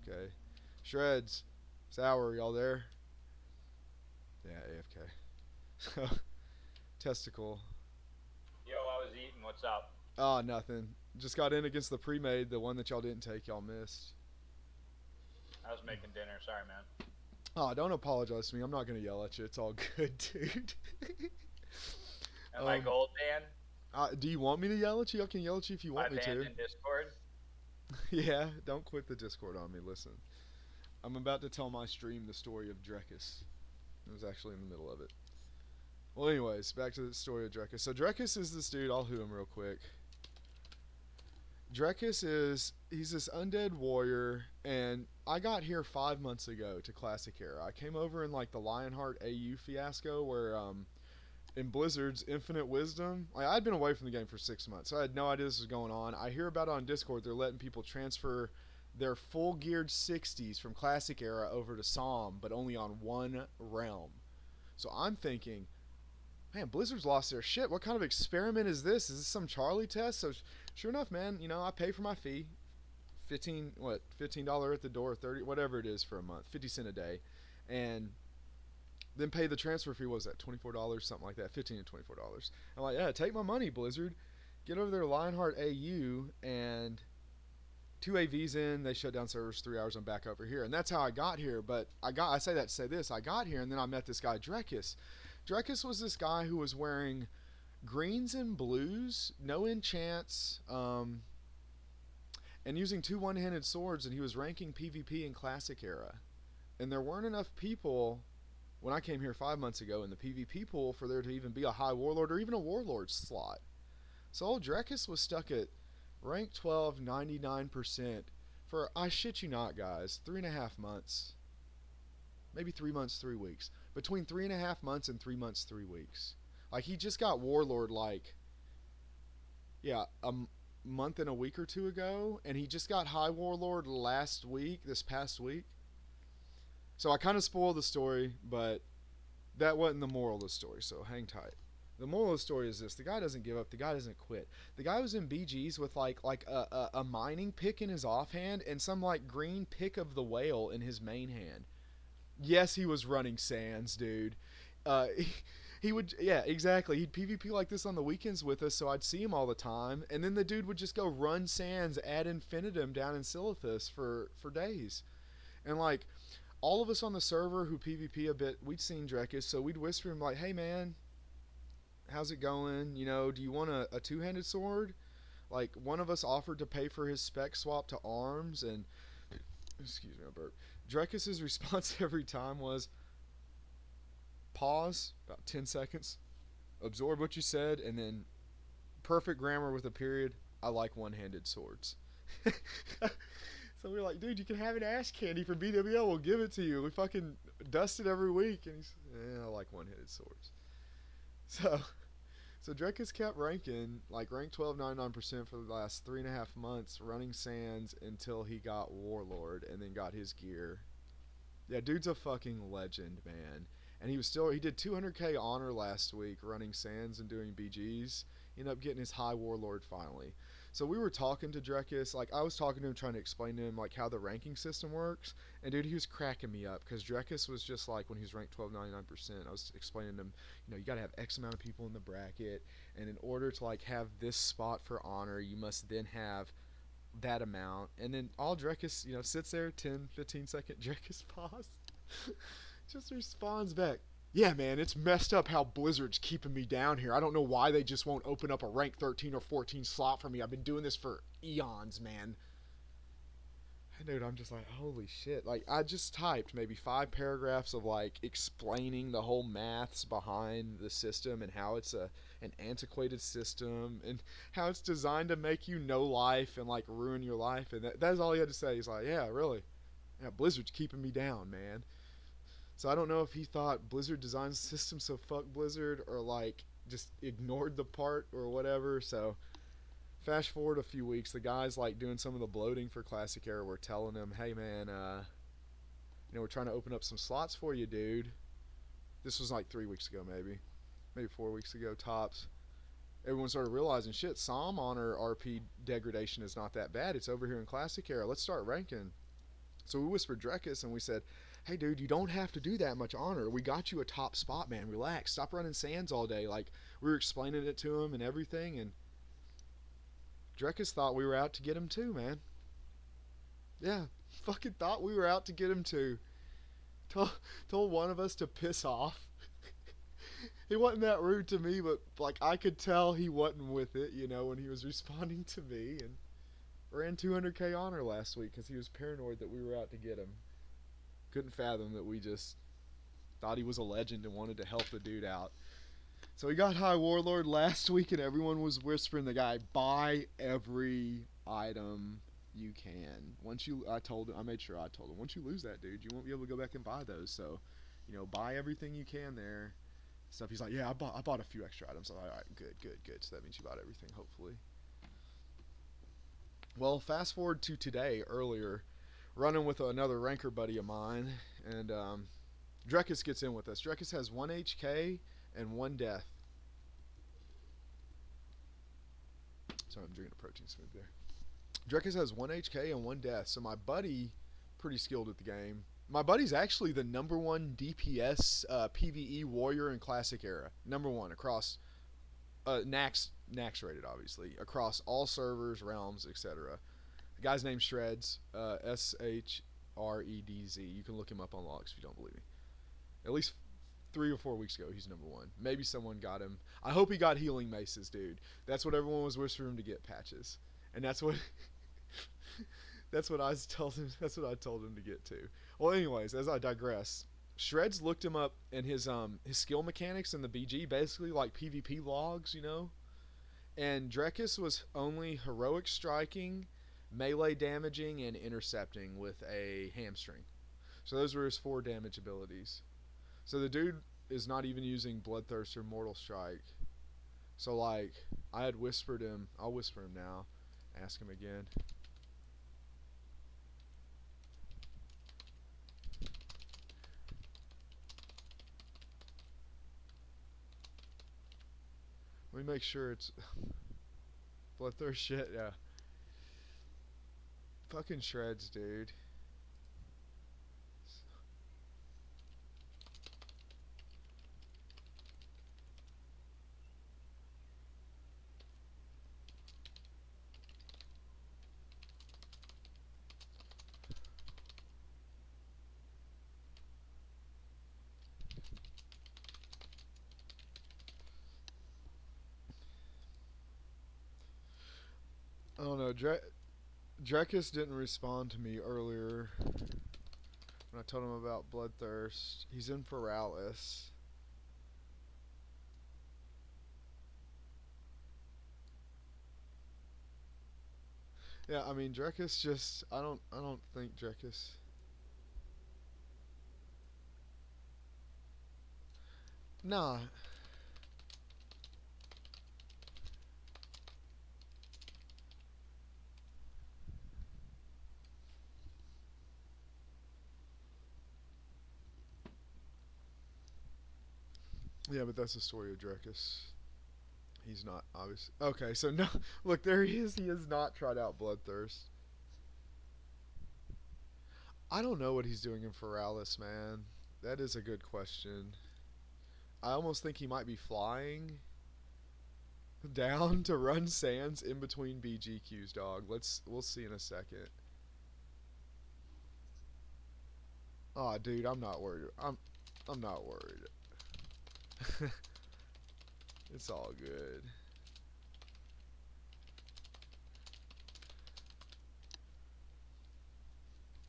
AFK. Shreds, Sour, y'all there? Yeah, AFK. So, Testicle. Yo, I was eating. What's up? Ah, nothing. Just got in against the pre-made, the one that y'all didn't take, y'all missed. I was making dinner. Sorry, man. Oh, don't apologize to me. I'm not gonna yell at you. It's all good, dude. Am I gold, Dan? Do you want me to yell at you? I can yell at you if you I want me to. abandoned Discord. Yeah, don't quit the Discord on me. Listen, I'm about to tell my stream the story of Drekis. I was actually in the middle of it. Well, anyways, back to the story of Drekis. So Drekis is this dude. I'll who him real quick. Drekis is he's this undead warrior, and I got here 5 months ago to Classic Era. I came over in like the Lionheart AU fiasco where in Blizzard's Infinite Wisdom, like I'd been away from the game for 6 months, so I had no idea this was going on. I hear about it on Discord. They're letting people transfer their full geared 60s from Classic Era over to Psalm, but only on one realm. So I'm thinking, man, Blizzard's lost their shit. What kind of experiment is this? Is this some Charlie test? So sure enough, man, I pay for my fee, $15 at the door, 30, whatever it is for a month, 50 cents a day, and then pay the transfer fee. What was that, $24, something like that, 15 to $24. I'm like, yeah, take my money, Blizzard. Get over there, Lionheart AU, and two AVs in. They shut down servers 3 hours. I'm back over here, and that's how I got here. But I say that to say this: I got here, and then I met this guy Drekis. Drekis was this guy who was wearing greens and blues, no enchants, and using two one-handed swords, and he was ranking PvP in Classic Era. And there weren't enough people when I came here 5 months ago in the PvP pool for there to even be a high warlord or even a warlord slot. So old Drekis was stuck at rank 12, 99% for, I shit you not, guys, 3.5 months. Maybe 3 months, 3 weeks. Between 3.5 months and 3 months, 3 weeks. Like, he just got warlord, like, yeah, month and a week or two ago, and he just got high warlord last week, this past week. So I kind of spoiled the story, but that wasn't the moral of the story, so hang tight. The moral of the story is this: the guy doesn't give up. The guy doesn't quit. The guy was in BGs with like a mining pick in his offhand and some like green pick of the whale in his main hand. Yes, he was running sands, dude. He would, yeah, exactly. He'd PvP like this on the weekends with us, so I'd see him all the time. And then the dude would just go run sands ad infinitum down in Silithus for days. And like all of us on the server who PvP a bit, we'd seen Drekis, so we'd whisper him like, "Hey man, how's it going? Do you want a two-handed sword?" Like one of us offered to pay for his spec swap to arms, and excuse me, I burp. Drekis's response every time was pause, about 10 seconds, absorb what you said, and then perfect grammar with a period. I like one-handed swords. So we were like, dude, you can have an ash candy from BWL. We'll give it to you. We fucking dust it every week. And he's, I like one-handed swords. So, so Drekis kept ranking, like rank 12, 99% for the last 3.5 months, running sands until he got Warlord and then got his gear. Yeah, dude's a fucking legend, man. And he did 200k honor last week running sands and doing BGs. He ended up getting his high warlord finally. So we were talking to Drekis, like I was talking to him trying to explain to him like how the ranking system works. And dude, he was cracking me up because Drekis was just like when he was ranked 12, 99%, I was explaining to him, you got to have X amount of people in the bracket, and in order to like have this spot for honor, you must then have that amount. And then all Drekis, sits there, 10, 15 second Drekis pause. Just responds back, "Yeah, man, it's messed up how Blizzard's keeping me down here. I don't know why they just won't open up a rank 13 or 14 slot for me. I've been doing this for eons, man." And dude, I'm just like, holy shit. Like, I just typed maybe 5 paragraphs of like explaining the whole maths behind the system and how it's an antiquated system and how it's designed to make you no life and like ruin your life. And that's all he had to say. He's like, yeah, really. Yeah, Blizzard's keeping me down, man. So I don't know if he thought Blizzard designed the system, so fuck Blizzard, or like just ignored the part or whatever. So fast forward a few weeks, the guys like doing some of the bloating for Classic Era were telling him, "Hey man, we're trying to open up some slots for you, dude." This was like 3 weeks ago, maybe 4 weeks ago tops. Everyone started realizing, shit, Psalm honor RP degradation is not that bad. It's over here in Classic Era. Let's start ranking. So we whispered Drekis and we said, "Hey, dude, you don't have to do that much honor. We got you a top spot, man. Relax. Stop running sands all day." Like we were explaining it to him and everything, and Drekis thought we were out to get him too, man. Yeah, fucking thought we were out to get him too. Told, told one of us to piss off. He wasn't that rude to me, but like I could tell he wasn't with it, when he was responding to me, and ran 200k honor last week because he was paranoid that we were out to get him. Couldn't fathom that we just thought he was a legend and wanted to help the dude out. So he got High Warlord last week, and everyone was whispering the guy, buy every item you can. I made sure I told him, once you lose that dude, you won't be able to go back and buy those. So, buy everything you can there. Stuff. He's like, yeah, I bought a few extra items. I'm like, all right, good. So that means you bought everything, hopefully. Well, fast forward to today, earlier, running with another ranker buddy of mine, and Drekis gets in with us. Drekis has 1 HK and 1 death. Sorry, I'm drinking a protein smoothie there. Drekis has 1 HK and 1 death, so my buddy, pretty skilled at the game. My buddy's actually the #1 DPS PvE warrior in Classic Era. #1 across Nax rated, obviously, across all servers, realms, etc. The guy's name's Shreds, SHREDZ. You can look him up on logs if you don't believe me. At least 3 or 4 weeks ago, he's #1. Maybe someone got him. I hope he got healing maces, dude. That's what everyone was whispering to get, patches, and that's what that's what I told him. That's what I told him to get too. Well, anyways, as I digress, Shreds looked him up in his skill mechanics in the BG, basically like PvP logs, And Drekis was only heroic striking, melee damaging, and intercepting with a hamstring. So those were his 4 damage abilities. So the dude is not even using Bloodthirst or Mortal Strike. So like, I had whispered him. I'll whisper him now. Ask him again. Let me make sure it's Bloodthirst shit, yeah. Fucking Shreds, dude. I don't know. Drekis didn't respond to me earlier when I told him about Bloodthirst. He's in Paralis. Yeah, I mean Drekis just I don't think Drekis. Nah. Yeah, but that's the story of Drekis. He's not obviously okay. So no, look there he is. He has not tried out Bloodthirst. I don't know what he's doing in Feralis, man. That is a good question. I almost think he might be flying down to run sands in between BGQs, dog. We'll see in a second. Oh, dude, I'm not worried. I'm not worried. It's all good.